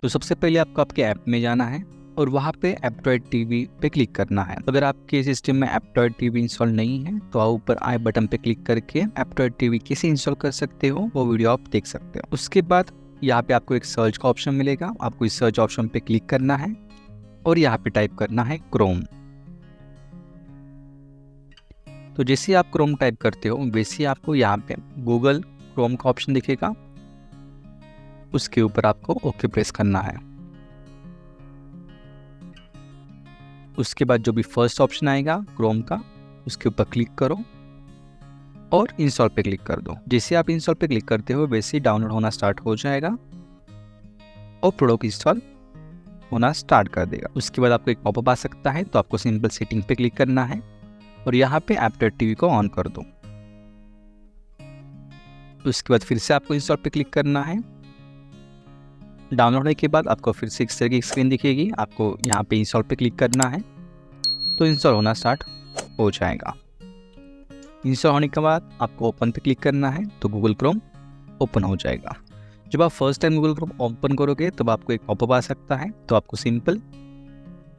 तो सबसे पहले आपको आपके ऐप में जाना है और वहाँ पे एप्टॉयड टीवी पे क्लिक करना है। अगर आपके सिस्टम में एप्टॉयड टीवी इंस्टॉल नहीं है तो आप ऊपर आई बटन पे क्लिक करके एप्टॉयड टीवी कैसे इंस्टॉल कर सकते हो वो वीडियो आप देख सकते हो। उसके बाद यहाँ पे आपको एक सर्च का ऑप्शन मिलेगा, आपको इस सर्च ऑप्शन पे क्लिक करना है और यहाँ पे टाइप करना है क्रोम। तो जैसे आप क्रोम टाइप करते हो वैसे आपको यहाँ पे गूगल क्रोम का ऑप्शन दिखेगा, उसके ऊपर आपको ओके प्रेस करना है। उसके बाद जो भी फर्स्ट ऑप्शन आएगा क्रोम का उसके ऊपर क्लिक करो और इंस्टॉल पे क्लिक कर दो। जैसे आप इंस्टॉल पे क्लिक करते हो वैसे ही डाउनलोड होना स्टार्ट हो जाएगा और प्रोडक्ट इंस्टॉल होना स्टार्ट कर देगा। उसके बाद आपको एक पॉपअप आ सकता है, तो आपको सिंपल सेटिंग पे क्लिक करना है और यहाँ पे एप्टॉयड टीवी को ऑन कर दो। उसके बाद फिर से आपको इंस्टॉल पे क्लिक करना है। डाउनलोड होने के बाद आपको फिर से इस तरह की स्क्रीन दिखेगी, आपको यहाँ पे इंस्टॉल पे क्लिक करना है तो इंस्टॉल होना स्टार्ट हो जाएगा। इंस्टॉल होने के बाद आपको ओपन पे क्लिक करना है तो गूगल क्रोम ओपन हो जाएगा। जब आप first time Google Chrome open करोगे तब आपको एक पॉपअप आ सकता है, तो आपको सिंपल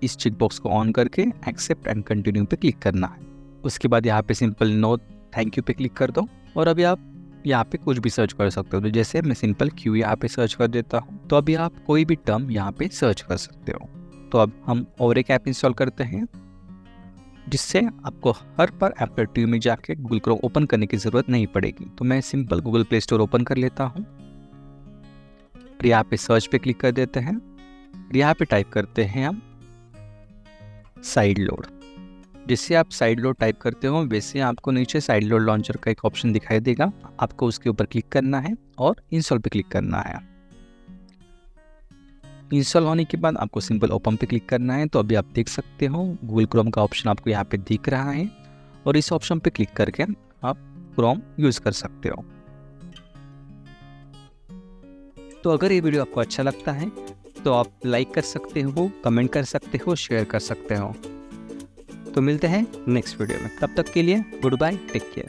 इस चेक बॉक्स को ऑन करके एक्सेप्ट एंड कंटिन्यू पे क्लिक करना है। उसके बाद यहाँ पे सिंपल नो थैंक यू पे क्लिक कर दो और अभी आप यहाँ पे कुछ भी सर्च कर सकते हो। तो जैसे मैं सिंपल क्यू यहाँ पे सर्च कर देता हूँ, तो अभी आप कोई भी टर्म यहाँ पे सर्च कर सकते हो। तो अब हम और एक ऐप इंस्टॉल करते हैं जिससे आपको हर बार एप्पल टीवी में जाके गूगल क्रोम ओपन करने की ज़रूरत नहीं पड़ेगी। तो मैं simple Google play store open कर लेता हूँ और यहाँ पे सर्च पे क्लिक कर देते हैं। यहाँ पे टाइप करते हैं हम साइड लोड। जैसे आप साइड लोड टाइप करते हो वैसे आपको नीचे साइड लोड लॉन्चर का एक ऑप्शन दिखाई देगा, आपको उसके ऊपर क्लिक करना है और इंस्टॉल पे क्लिक करना है। इंस्टॉल होने के बाद आपको सिंपल ओपन पे क्लिक करना है। तो अभी आप देख सकते हो गूगल क्रोम का ऑप्शन आपको यहाँ पे दिख रहा है और इस ऑप्शन पे क्लिक करके आप क्रोम यूज कर सकते हो। तो अगर ये वीडियो आपको अच्छा लगता है तो आप लाइक कर सकते हो, कमेंट कर सकते हो, शेयर कर सकते हो। तो मिलते हैं नेक्स्ट वीडियो में, तब तक के लिए गुड बाय, टेक केयर।